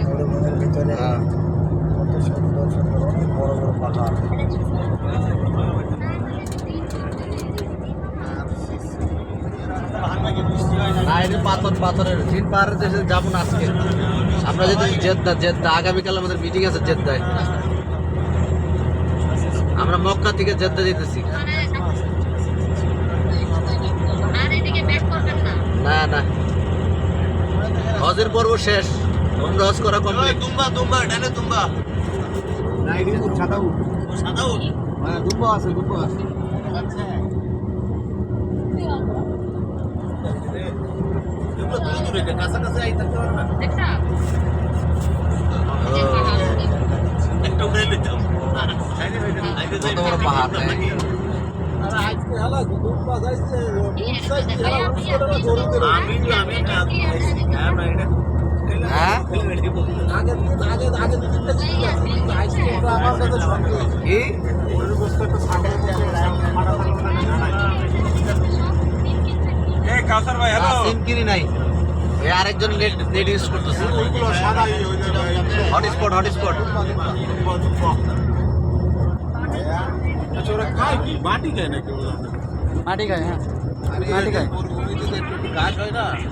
মরুভূমির ভিতরে কত সুন্দর সুন্দর অনেক বড় বড় পাহাড়। পাথরের তিন পাহাড়ের দেশে যাবো না আজকে। আমরা যদি জেদ্দা আগামীকাল আমাদের মিটিং আছে জেদ্দায়। আমরা মক্কা থেকে জেদ্দা যেতেছি। না না, হজের পর্ব শেষ, হজ করা কমপ্লিট। দুম্বা ডানে দুম্বা না এটি সাদা উট। সাদা উট দুম্বা আছে দুম্বা আছে। আচ্ছা এগুলো দূরে দূরে কাছাকাছি আই থাকতে পারে না একটা উড়ে নিতাম কত বড় পাহাড় নাকি আজকে হলো দুম্বা যাইছে আমি হ্যাঁ ভাই এটা হ্যাঁ আগে আগে দুটো ছিল আজকে ওটা আমার কাছে সঙ্গে কি এই কাউসার ভাই সিম কিনি নাই, এই আরেকজন নেট ইউজ করতেছে। ওইগুলো সাদা হটস্পট মাটি খায় নাকি মাটি খায়, হ্যাঁ মাটি খায়। মরুভূমিতে একটু ঘাস হয় না।